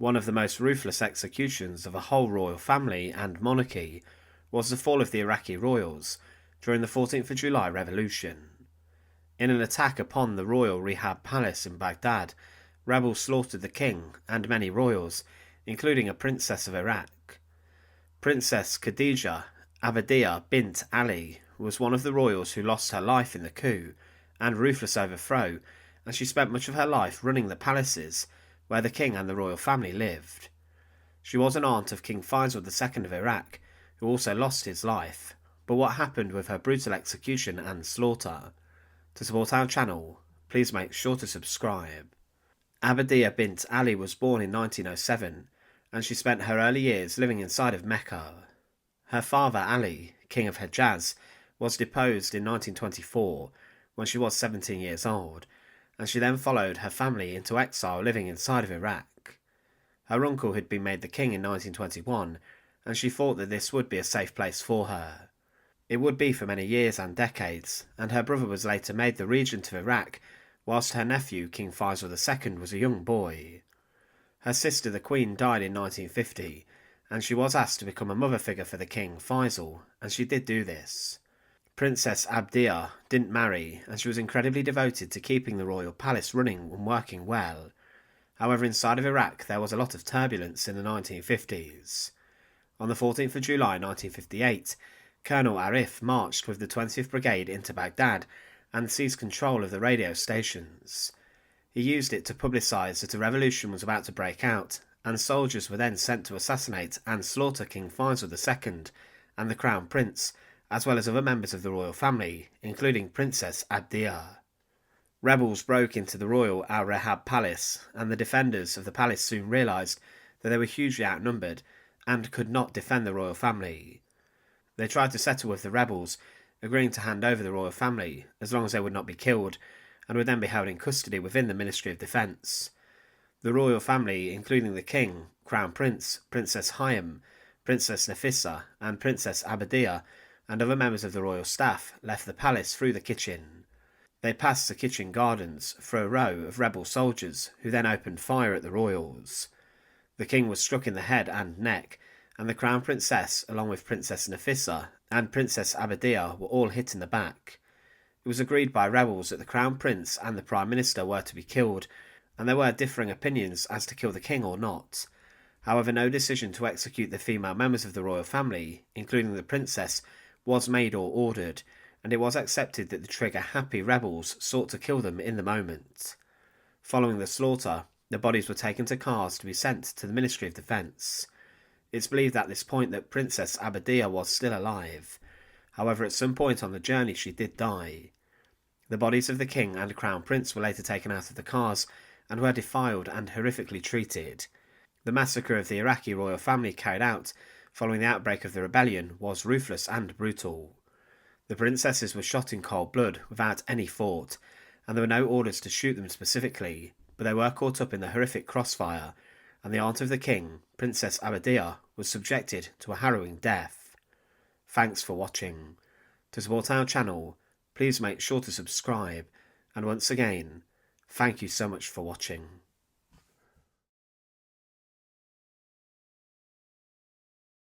One of the most ruthless executions of a whole royal family and monarchy was the fall of the Iraqi royals during the 14th of July revolution. In an attack upon the royal Rehab Palace in Baghdad, rebels slaughtered the king and many royals, including a princess of Iraq. Princess Khadija Abadiya bint Ali was one of the royals who lost her life in the coup and ruthless overthrow, and she spent much of her life running the palaces where the king and the royal family lived. She was an aunt of King Faisal II of Iraq, who also lost his life, but what happened with her brutal execution and slaughter? To support our channel, please make sure to subscribe. Abadiya bint Ali was born in 1907, and she spent her early years living inside of Mecca. Her father Ali, king of Hejaz, was deposed in 1924 when she was 17 years old, and she then followed her family into exile living inside of Iraq. Her uncle had been made the king in 1921, and she thought that this would be a safe place for her. It would be for many years and decades, and her brother was later made the regent of Iraq, whilst her nephew, King Faisal II, was a young boy. Her sister, the Queen, died in 1950, and she was asked to become a mother figure for the King, Faisal, and she did do this. Princess Abadiya didn't marry, and she was incredibly devoted to keeping the royal palace running and working well. However, inside of Iraq there was a lot of turbulence in the 1950s. On the 14th of July 1958, Colonel Arif marched with the 20th Brigade into Baghdad and seized control of the radio stations. He used it to publicise that a revolution was about to break out, and soldiers were then sent to assassinate and slaughter King Faisal II and the Crown Prince, as well as other members of the royal family, including Princess Abadiya. Rebels broke into the royal Al-Rehab Palace, and the defenders of the palace soon realised that they were hugely outnumbered and could not defend the royal family. They tried to settle with the rebels, agreeing to hand over the royal family as long as they would not be killed, and would then be held in custody within the Ministry of Defence. The royal family, including the king, crown prince, Princess Hayam, Princess Nafisa, and Princess Abadiya, and other members of the royal staff, left the palace through the kitchen. They passed the kitchen gardens through a row of rebel soldiers, who then opened fire at the royals. The king was struck in the head and neck, and the crown princess, along with Princess Nafisa and Princess Abadiya, were all hit in the back. It was agreed by rebels that the crown prince and the prime minister were to be killed, and there were differing opinions as to kill the king or not. However, no decision to execute the female members of the royal family, including the princess, was made or ordered, and it was accepted that the trigger-happy rebels sought to kill them in the moment. Following the slaughter, the bodies were taken to cars to be sent to the Ministry of Defence. It's believed at this point that Princess Abadiya was still alive. However, at some point on the journey she did die. The bodies of the king and crown prince were later taken out of the cars and were defiled and horrifically treated. The massacre of the Iraqi royal family carried out following the outbreak of the rebellion was ruthless and brutal. The princesses were shot in cold blood without any thought, and there were no orders to shoot them specifically, but they were caught up in the horrific crossfire, and the aunt of the king, Princess Abadiya, was subjected to a harrowing death. Thanks for watching. To support our channel, please make sure to subscribe, and once again, thank you so much for watching.